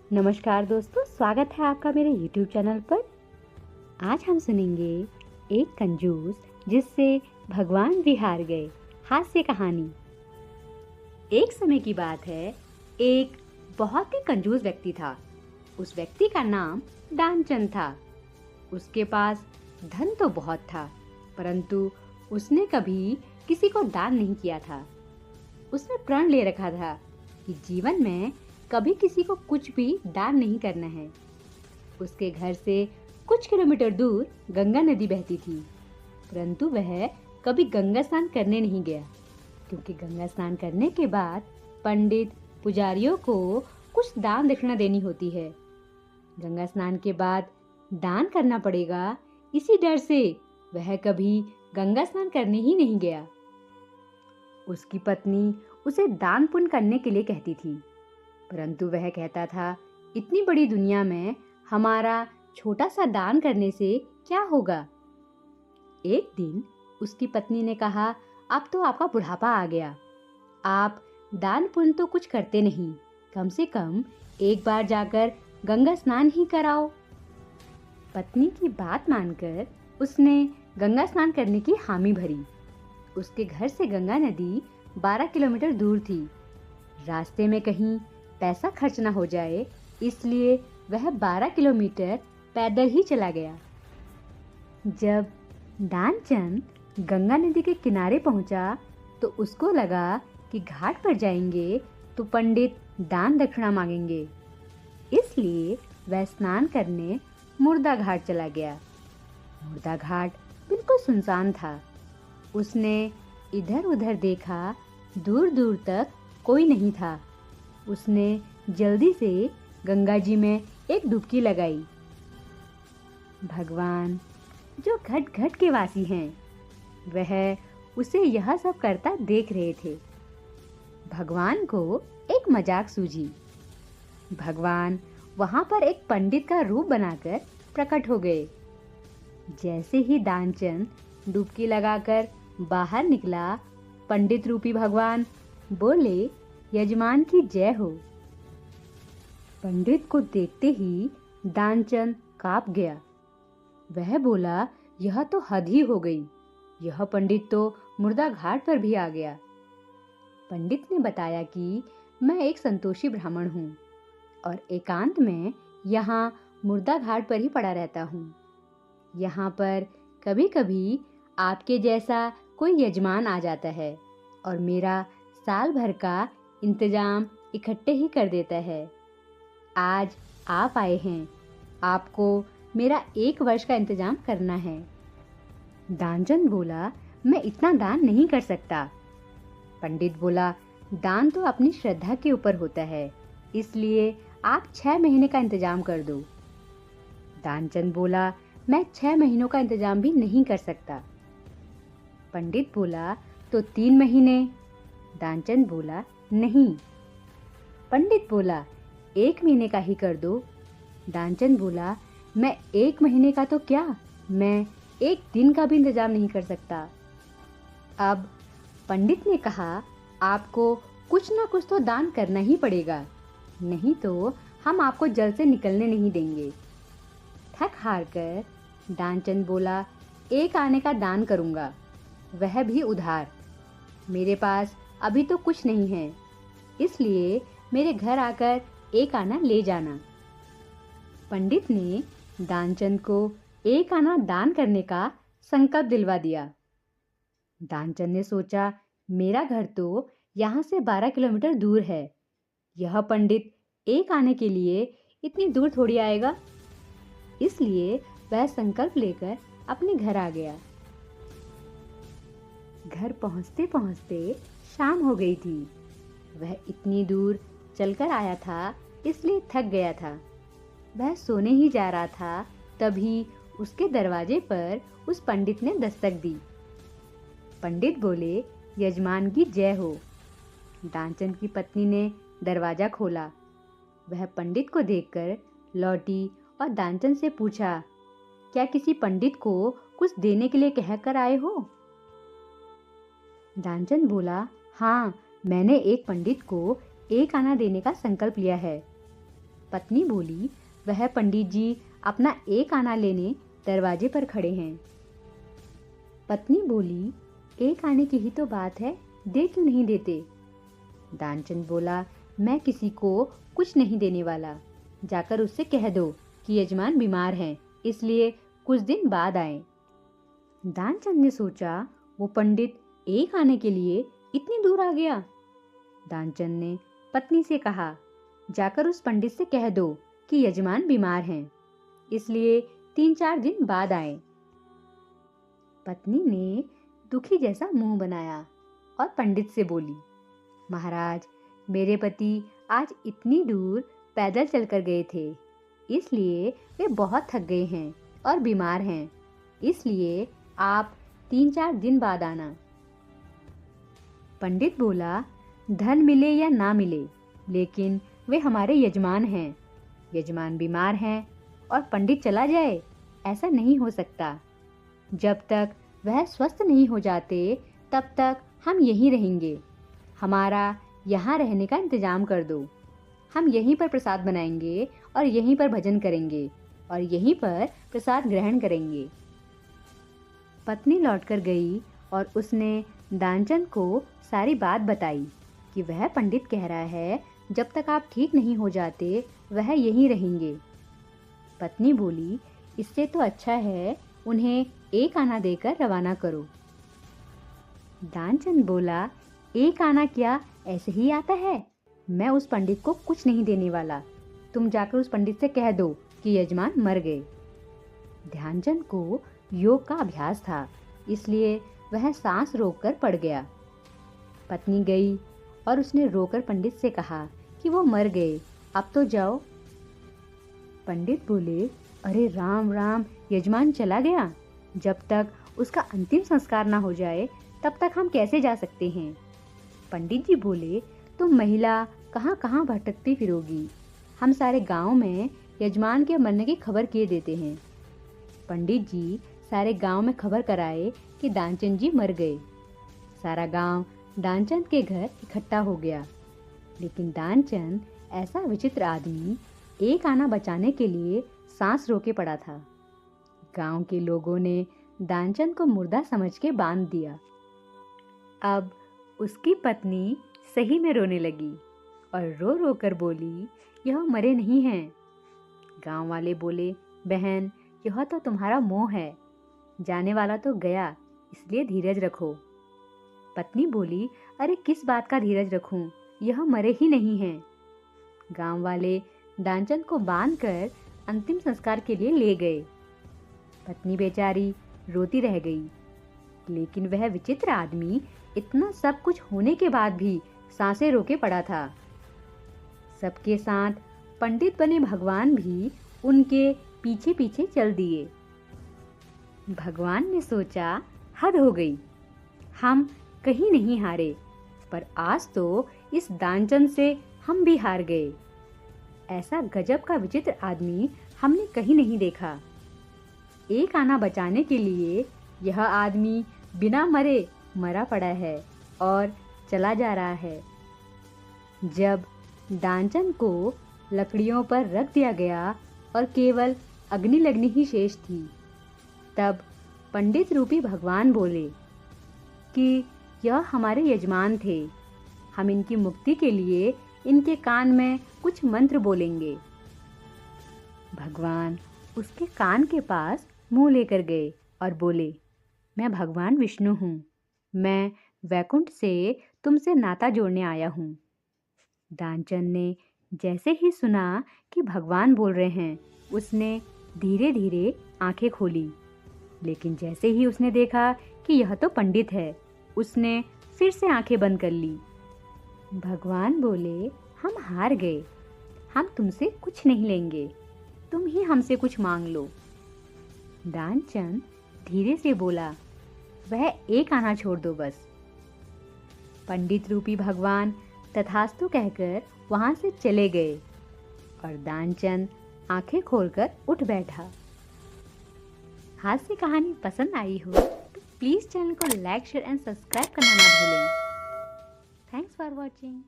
नमस्कार दोस्तों, स्वागत है आपका मेरे YouTube चैनल पर। आज हम सुनेंगे एक कंजूस जिससे भगवान भी हार गए हास्य कहानी। एक समय की बात है, एक बहुत ही कंजूस व्यक्ति था। उस व्यक्ति का नाम दानचंद था। उसके पास धन तो बहुत था, परंतु उसने कभी किसी को दान नहीं किया था। उसने प्रण ले रखा था कि जीवन में कभी किसी को कुछ भी दान नहीं करना है। उसके घर से कुछ किलोमीटर दूर गंगा नदी बहती थी, परंतु वह कभी गंगा स्नान करने नहीं गया, क्योंकि गंगा स्नान करने के बाद पंडित पुजारियों को कुछ दान दक्षिणा देनी होती है। गंगा स्नान के बाद दान करना पड़ेगा, इसी डर से वह कभी गंगा स्नान करने ही नहीं गया। उसकी पत्नी उसे दान पुण्य करने के लिए कहती थी, परंतु वह कहता था, इतनी बड़ी दुनिया में हमारा छोटा सा दान करने से क्या होगा। एक दिन उसकी पत्नी ने कहा, अब तो आपका बुढ़ापा आ गया, आप दान पुण्य तो कुछ करते नहीं, कम से कम एक बार जाकर गंगा स्नान ही कराओ। पत्नी की बात मानकर उसने गंगा स्नान करने की हामी भरी। उसके घर से गंगा नदी 12 किलोमीटर दूर थी। रास्ते में कहीं पैसा खर्च ना हो जाए, इसलिए वह 12 किलोमीटर पैदल ही चला गया। जब दानचंद गंगा नदी के किनारे पहुंचा, तो उसको लगा कि घाट पर जाएंगे तो पंडित दान दक्षिणा मांगेंगे, इसलिए वह स्नान करने मुर्दा घाट चला गया। मुर्दा घाट बिल्कुल सुनसान था। उसने इधर उधर देखा, दूर दूर तक कोई नहीं था। उसने जल्दी से गंगा जी में एक डुबकी लगाई। भगवान, जो घट घट के वासी हैं, वह उसे यह सब करता देख रहे थे। भगवान को एक मजाक सूझी। भगवान वहां पर एक पंडित का रूप बनाकर प्रकट हो गए। जैसे ही दानचंद डुबकी लगाकर बाहर निकला, पंडित रूपी भगवान बोले, यजमान की जय हो। पंडित को देखते ही दानचंद कांप गया। वह बोला, यह तो हद ही हो गई, यह पंडित तो मुर्दा घाट पर भी आ गया। पंडित ने बताया कि मैं एक संतोषी ब्राह्मण हूँ और एकांत में यहाँ मुर्दा घाट पर ही पड़ा रहता हूँ। यहाँ पर कभी कभी आपके जैसा कोई यजमान आ जाता है और मेरा साल भर का इंतजाम इकट्ठे ही कर देता है। आज आप आए हैं, आपको मेरा 1 वर्ष का इंतजाम करना है। दानचंद बोला, मैं इतना दान नहीं कर सकता। पंडित बोला, दान तो अपनी श्रद्धा के ऊपर होता है, इसलिए आप 6 महीने का इंतजाम कर दो। दानचंद बोला, मैं 6 महीनों का इंतजाम भी नहीं कर सकता। पंडित बोला, तो 3 महीने। दानचंद बोला, नहीं। पंडित बोला, 1 महीने का ही कर दो। दानचंद बोला, मैं 1 महीने का तो क्या, मैं 1 दिन का भी इंतजाम नहीं कर सकता। अब पंडित ने कहा, आपको कुछ ना कुछ तो दान करना ही पड़ेगा, नहीं तो हम आपको जल से निकलने नहीं देंगे। थक हार कर दानचंद बोला, 1 आने का दान करूंगा, वह भी उधार। मेरे पास अभी तो कुछ नहीं है, इसलिए मेरे घर आकर 1 आना ले जाना। पंडित ने दानचंद को 1 आना दान करने का संकल्प दिलवा दिया। दानचंद ने सोचा, मेरा घर तो यहाँ से 12 किलोमीटर दूर है, यह पंडित 1 आने के लिए इतनी दूर थोड़ी आएगा, इसलिए वह संकल्प लेकर अपने घर आ गया। घर पहुंचते पहुंचते शाम हो गई थी। वह इतनी दूर चलकर आया था, इसलिए थक गया था। वह सोने ही जा रहा था, तभी उसके दरवाजे पर उस पंडित ने दस्तक दी। पंडित बोले, यजमान की जय हो। दानचंद की पत्नी ने दरवाजा खोला। वह पंडित को देखकर लौटी और दानचंद से पूछा, क्या किसी पंडित को कुछ देने के लिए कहकर आए हो? दानचंद बोला, हाँ, मैंने एक पंडित को 1 आना देने का संकल्प लिया है। पत्नी बोली, वह पंडित जी अपना एक आना लेने दरवाजे पर खड़े हैं। पत्नी बोली, एक आने की ही तो बात है, दे क्यों नहीं देते? दानचंद बोला, मैं किसी को कुछ नहीं देने वाला। जाकर उससे कह दो कि यजमान बीमार हैं, इसलिए कुछ दिन बाद आए। दानचंद ने सोचा, वो पंडित एक आने के लिए इतनी दूर आ गया। दानचंद ने पत्नी से कहा, जाकर उस पंडित से कह दो कि यजमान बीमार हैं, इसलिए 3-4 दिन बाद आए। पत्नी ने दुखी जैसा मुंह बनाया और पंडित से बोली, महाराज, मेरे पति आज इतनी दूर पैदल चलकर गए थे, इसलिए वे बहुत थक गए हैं और बीमार हैं, इसलिए आप 3-4 दिन बाद आना। पंडित बोला, धन मिले या ना मिले, लेकिन वे हमारे यजमान हैं। यजमान बीमार हैं और पंडित चला जाए, ऐसा नहीं हो सकता। जब तक वह स्वस्थ नहीं हो जाते तब तक हम यहीं रहेंगे। हमारा यहाँ रहने का इंतजाम कर दो। हम यहीं पर प्रसाद बनाएंगे और यहीं पर भजन करेंगे और यहीं पर प्रसाद ग्रहण करेंगे। पत्नी लौटकर गई और उसने दानचंद को सारी बात बताई कि वह पंडित कह रहा है, जब तक आप ठीक नहीं हो जाते वह यहीं रहेंगे। पत्नी बोली, इससे तो अच्छा है उन्हें एक आना देकर रवाना करो। दानचंद बोला, एक आना क्या ऐसे ही आता है? मैं उस पंडित को कुछ नहीं देने वाला। तुम जाकर उस पंडित से कह दो कि यजमान मर गए। ध्यानचंद को योग का अभ्यास था, इसलिए वह सांस रोककर पड़ गया। पत्नी गई और उसने रोकर पंडित से कहा कि वो मर गए, अब तो जाओ। पंडित बोले, अरे राम राम, यजमान चला गया। जब तक उसका अंतिम संस्कार ना हो जाए तब तक हम कैसे जा सकते हैं? पंडित जी बोले, तुम महिला कहाँ कहाँ भटकती फिरोगी। हम सारे गांव में यजमान के मरने की खबर किए देते हैं। पंडित जी सारे गांव में खबर कराए कि दानचंद जी मर गए। सारा गांव दानचंद के घर इकट्ठा हो गया, लेकिन दानचंद ऐसा विचित्र आदमी एक आना बचाने के लिए सांस रोके पड़ा था। गांव के लोगों ने दानचंद को मुर्दा समझ के बांध दिया। अब उसकी पत्नी सही में रोने लगी और रो रो कर बोली, यह मरे नहीं हैं। गांव वाले बोले, बहन, यह तो तुम्हारा मोह है, जाने वाला तो गया, इसलिए धीरज रखो। पत्नी बोली, अरे किस बात का धीरज रखूं, यह मरे ही नहीं हैं। गांव वाले दानचंद को बांधकर अंतिम संस्कार के लिए ले गए। पत्नी बेचारी रोती रह गई, लेकिन वह विचित्र आदमी इतना सब कुछ होने के बाद भी सांसें रोके पड़ा था। सबके साथ पंडित बने भगवान भी उनके पीछे पीछे चल दिए। भगवान ने सोचा, हद हो गई, हम कहीं नहीं हारे, पर आज तो इस दानचंद से हम भी हार गए। ऐसा गजब का विचित्र आदमी हमने कहीं नहीं देखा। एक आना बचाने के लिए यह आदमी बिना मरे मरा पड़ा है और चला जा रहा है। जब दानचंद को लकड़ियों पर रख दिया गया और केवल अग्नि लगनी ही शेष थी, तब पंडित रूपी भगवान बोले कि यह हमारे यजमान थे, हम इनकी मुक्ति के लिए इनके कान में कुछ मंत्र बोलेंगे। भगवान उसके कान के पास मुंह लेकर गए और बोले, मैं भगवान विष्णु हूँ, मैं वैकुंठ से तुमसे नाता जोड़ने आया हूँ। दानचंद ने जैसे ही सुना कि भगवान बोल रहे हैं, उसने धीरे धीरे आंखें खोली, लेकिन जैसे ही उसने देखा कि यह तो पंडित है, उसने फिर से आंखें बंद कर ली। भगवान बोले, हम हार गए, हम तुमसे कुछ नहीं लेंगे, तुम ही हमसे कुछ मांग लो। दानचंद धीरे से बोला, वह एक आना छोड़ दो बस। पंडित रूपी भगवान तथास्तु कहकर वहां से चले गए और दानचंद आंखें खोलकर उठ बैठा। हास्य कहानी पसंद आई हो तो प्लीज़ चैनल को लाइक, शेयर एंड सब्सक्राइब करना ना भूलें। Thanks for watching.